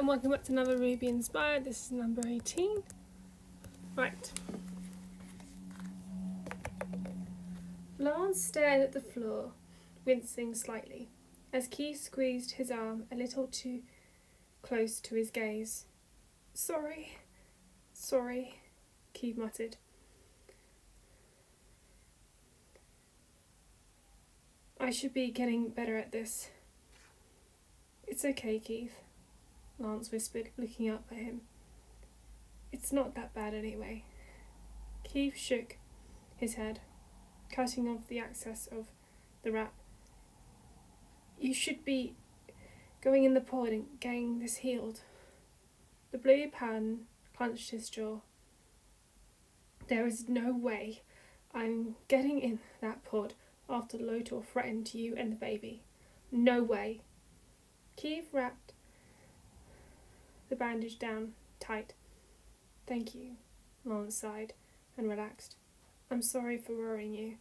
and welcome back to another Ruby Inspired. This is number 18. Right. Lance stared at the floor, wincing slightly, as Keith squeezed his arm a little too close to his gaze. Sorry, Keith muttered. I should be getting better at this. It's okay, Keith, Lance whispered, looking up at him. It's not that bad anyway. Keith shook his head, cutting off the access of the wrap. You should be going in the pod and getting this healed. The blue pan clenched his jaw. There is no way I'm getting in that pod after Lotor threatened you and the baby. No way. Keith wrapped the bandage down tight. Thank you, Lance sighed and relaxed. I'm sorry for worrying you.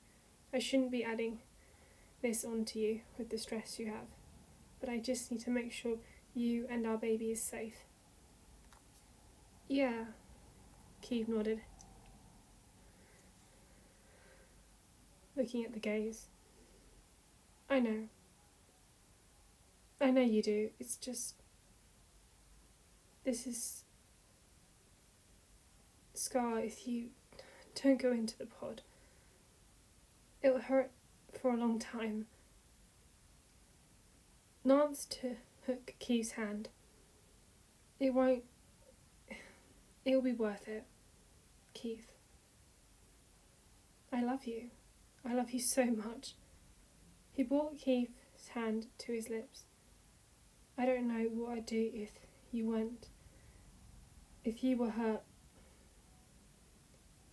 I shouldn't be adding this onto you with the stress you have, but I just need to make sure you and our baby is safe. Yeah, Keith nodded, looking at the gaze. I know you do. It's just, this is Scar. If you don't go into the pod, it'll hurt for a long time. Lance took Keith's hand. It'll be worth it, Keith. I love you. I love you so much. He brought Keith's hand to his lips. I don't know what I'd do if you were hurt.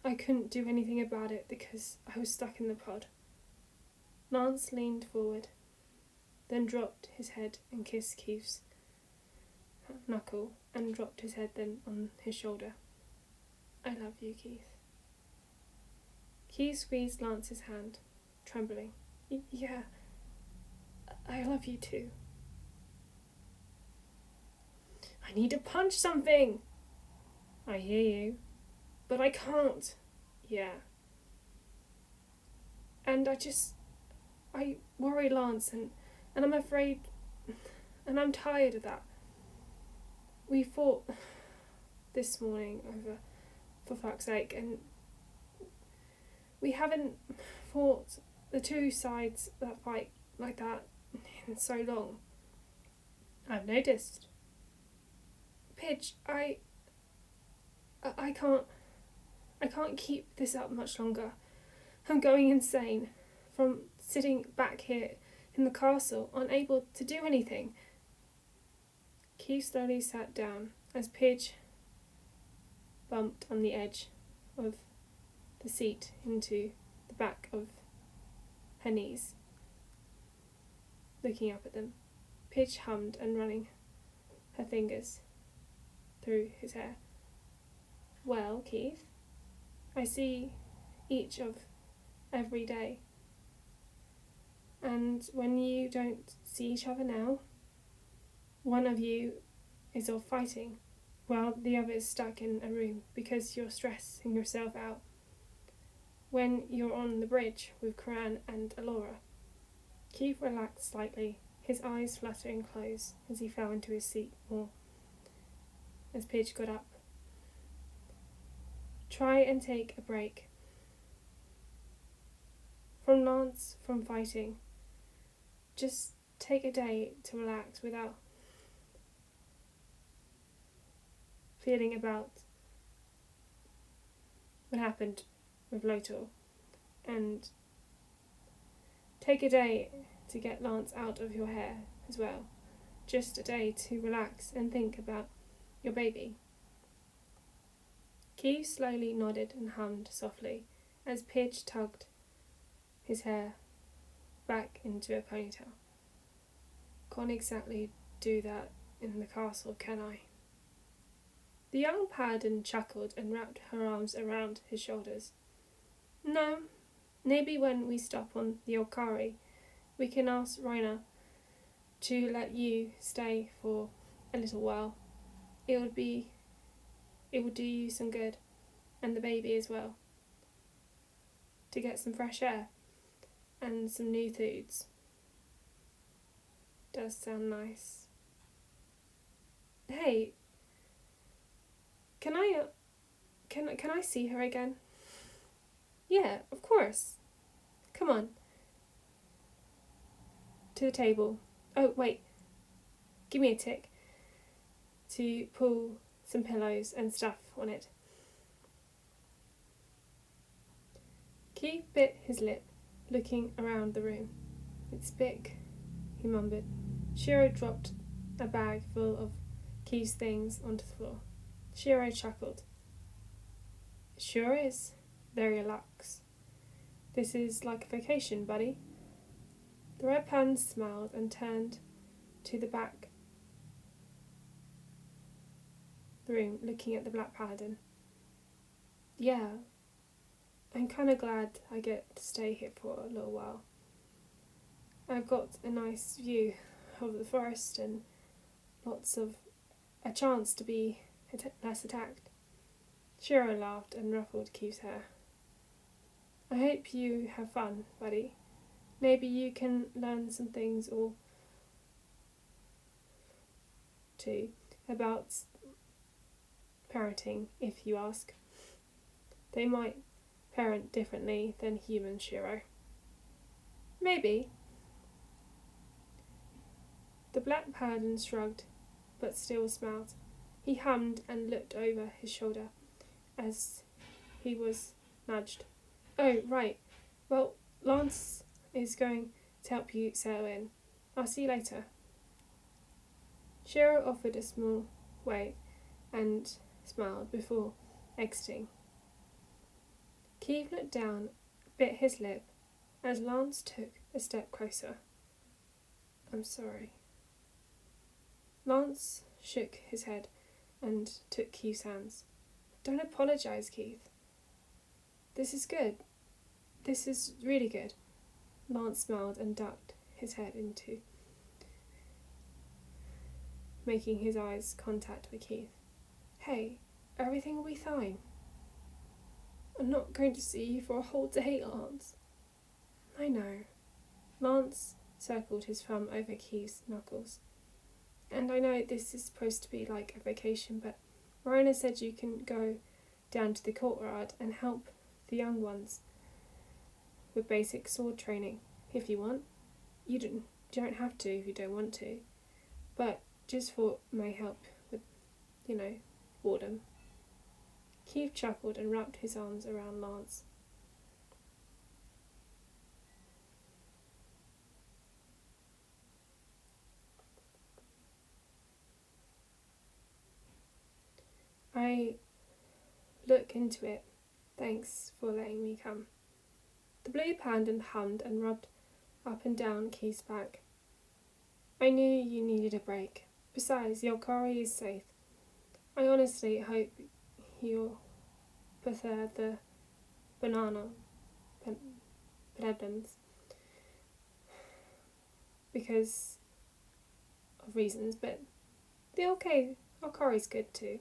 I couldn't do anything about it because I was stuck in the pod. Lance leaned forward, then dropped his head and kissed Keith's knuckle, and dropped his head then on his shoulder. I love you, Keith. Keith squeezed Lance's hand, trembling. Yeah, I love you too. I need to punch something! I hear you, but I can't. Yeah. And I worry, Lance, and I'm afraid, and I'm tired of that. We fought this morning over, for fuck's sake, and we haven't fought the two sides that fight like that in so long. I've noticed. Pidge, I can't keep this up much longer. I'm going insane from sitting back here in the castle, unable to do anything. Keith slowly sat down as Pidge bumped on the edge of the seat into the back of her knees, looking up at them. Pidge hummed and running her fingers through his hair. Well, Keith, I see each of every day. And when you don't see each other now, one of you is off fighting, while the other is stuck in a room because you're stressing yourself out. When you're on the bridge with Karan and Alora. Keith relaxed slightly, his eyes fluttering close as he fell into his seat more. As Pidge got up. Try and take a break. From Lance, from fighting. Just take a day to relax without feeling about what happened with Lotor. And take a day to get Lance out of your hair as well. Just a day to relax and think about your baby. Keith slowly nodded and hummed softly as Pidge tugged his hair back into a ponytail. Can't exactly do that in the castle, can I? The young paladin chuckled and wrapped her arms around his shoulders. No, maybe when we stop on the Okari, we can ask Raina to let you stay for a little while. It would do you some good, and the baby as well, to get some fresh air and some new foods. Does sound nice. Hey, can I see her again? Yeah, of course. Come on. To the table. Oh, wait. Give me a tick to pull some pillows and stuff on it. Keith bit his lip, looking around the room. It's big, he mumbled. Shiro dropped a bag full of Keith's things onto the floor. Shiro chuckled. It sure is. Very relaxed. This is like a vacation, buddy. The red pan smiled and turned to the back room, looking at the Black Paladin. Yeah, I'm kind of glad I get to stay here for a little while. I've got a nice view of the forest and lots of a chance to be less attacked. Shiro laughed and ruffled Keith's hair. I hope you have fun, buddy. Maybe you can learn some things or two about parenting if you ask. They might parent differently than human, Shiro. Maybe. The Black Paladin shrugged, but still smiled. He hummed and looked over his shoulder as he was nudged. Oh, right. Well, Lance is going to help you settle in. I'll see you later. Shiro offered a small wave and smiled before exiting. Keith looked down, bit his lip, as Lance took a step closer. I'm sorry. Lance shook his head and took Keith's hands. Don't apologise, Keith. This is good. This is really good. Lance smiled and ducked his head into making his eyes contact with Keith. Hey, everything will be fine. I'm not going to see you for a whole day, Lance. I know. Lance circled his thumb over Keith's knuckles. And I know this is supposed to be like a vacation, but Rona said you can go down to the courtyard and help the young ones with basic sword training if you want. You don't have to if you don't want to, but just thought it may help with, boredom. Keith chuckled and wrapped his arms around Lance. I look into it. Thanks for letting me come. The blue paladin hummed and rubbed up and down Keith's back. I knew you needed a break. Besides, your curry is safe. I honestly hope you'll prefer the banana plebans because of reasons, but they're okay. Our curry's good too.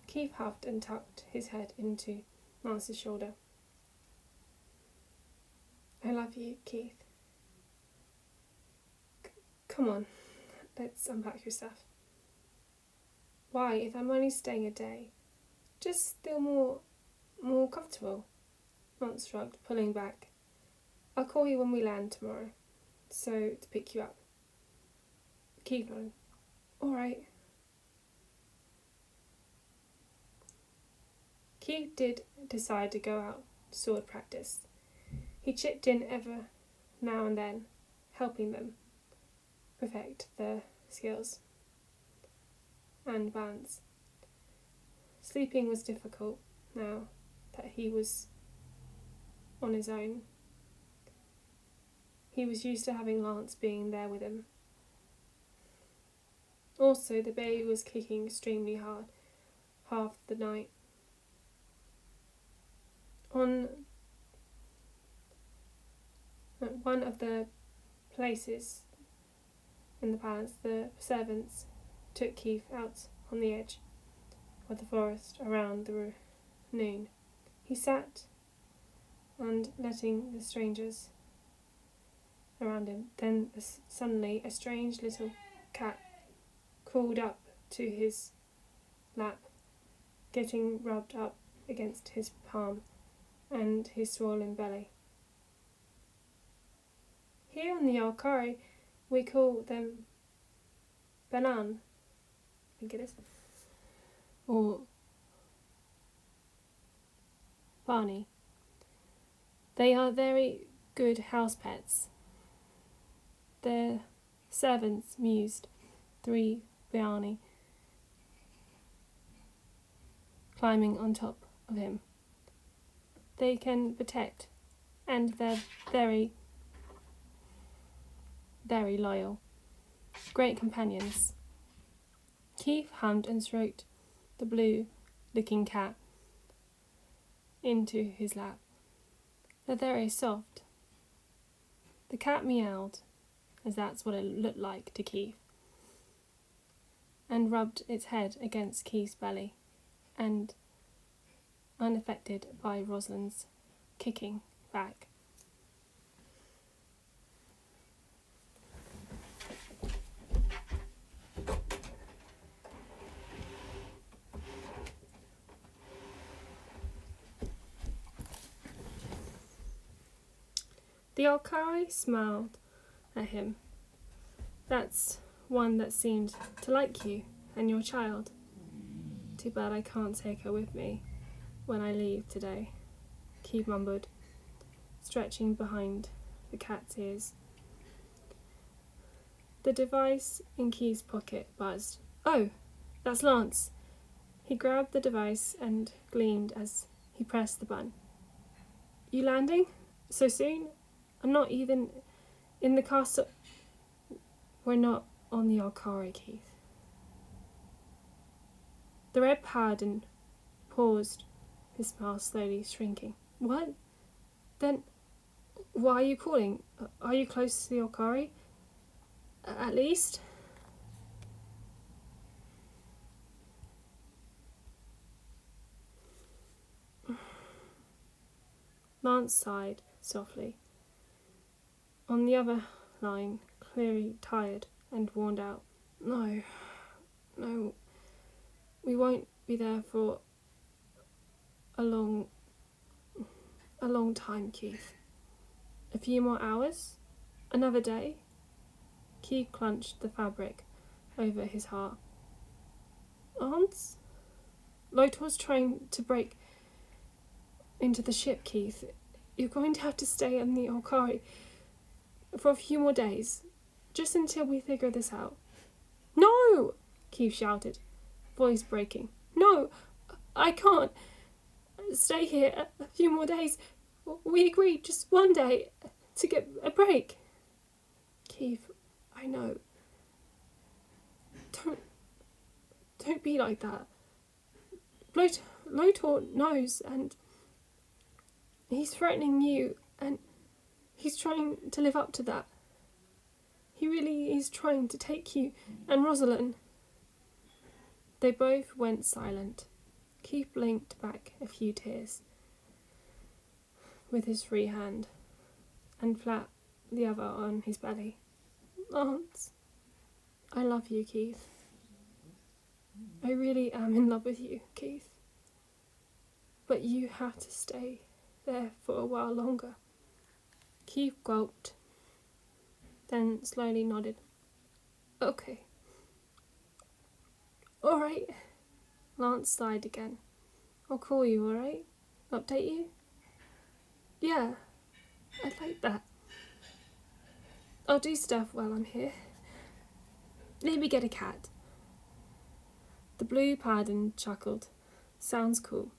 Keith huffed and tucked his head into Lance's shoulder. I love you, Keith. Come on, let's unpack your stuff. Why, if I'm only staying a day? Just feel more comfortable. Lance shrugged, pulling back. I'll call you when we land tomorrow, so to pick you up. Keith nodded. All right. Keith did decide to go out sword practice. He chipped in ever now and then, helping them perfect their skills and balance. Sleeping was difficult now that he was on his own. He was used to having Lance being there with him. Also, the baby was kicking extremely hard half the night. On one of the places in the palace, the servants took Keith out on the edge of the forest around the noon. He sat and letting the strangers around him. Then suddenly a strange little cat crawled up to his lap, getting rubbed up against his palm and his swollen belly. Here on the Alcari, we call them banan, I think it is, or Barney. They are very good house pets. Their servants mused 3 Barney climbing on top of him. They can protect, and they're very, very loyal. Great companions. Keith hummed and stroked the blue-looking cat into his lap. They're very soft. The cat meowed, as that's what it looked like to Keith, and rubbed its head against Keith's belly, and unaffected by Rosalind's kicking back. The Alcari smiled at him. That's one that seemed to like you and your child. Too bad I can't take her with me when I leave today, Keith mumbled, stretching behind the cat's ears. The device in Keith's pocket buzzed. Oh, that's Lance. He grabbed the device and gleamed as he pressed the button. You landing? So soon? I'm not even in the castle. We're not on the Alcari, Keith. The red pad and paused, his smile slowly shrinking. What? Then why are you calling? Are you close to the Alcari? At least? Lance sighed softly. On the other line, clearly tired and worn out. No, we won't be there for a long time, Keith. A few more hours? Another day? Keith clenched the fabric over his heart. Aunts? Lotor's trying to break into the ship, Keith. You're going to have to stay on the Alcari for a few more days, just until we figure this out. No! Keith shouted, voice breaking. No, I can't stay here a few more days. We agreed just one day to get a break. Keith, I know. Don't be like that. Lotor knows, and he's threatening you, and he's trying to live up to that. He really is trying to take you and Rosalind. They both went silent. Keith blinked back a few tears with his free hand and flapped the other on his belly. Lance, I love you, Keith. I really am in love with you, Keith. But you have to stay there for a while longer. Keith gulped, then slowly nodded. Okay. Alright. Lance sighed again. I'll call you, alright? Update you? Yeah, I'd like that. I'll do stuff while I'm here. Maybe get a cat. The blue pattern chuckled. Sounds cool.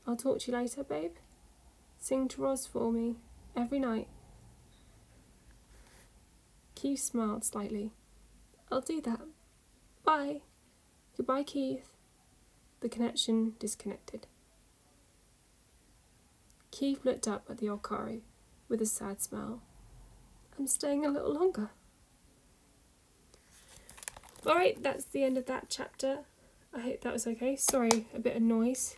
I'll talk to you later, babe. Sing to Ros for me, every night. Keith smiled slightly. I'll do that. Bye. Goodbye, Keith. The connection disconnected. Keith looked up at the Alcari with a sad smile. I'm staying a little longer. Alright, that's the end of that chapter. I hope that was okay. Sorry, a bit of noise.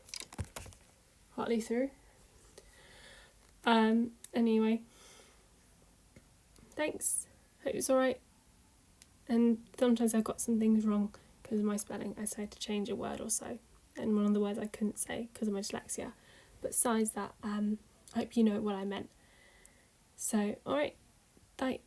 Partly through. Anyway. Thanks. Hope it's alright. And sometimes I've got some things wrong because of my spelling. I had to change a word or so. And one of the words I couldn't say because of my dyslexia. But besides that, I hope you know what I meant. So, alright. Bye.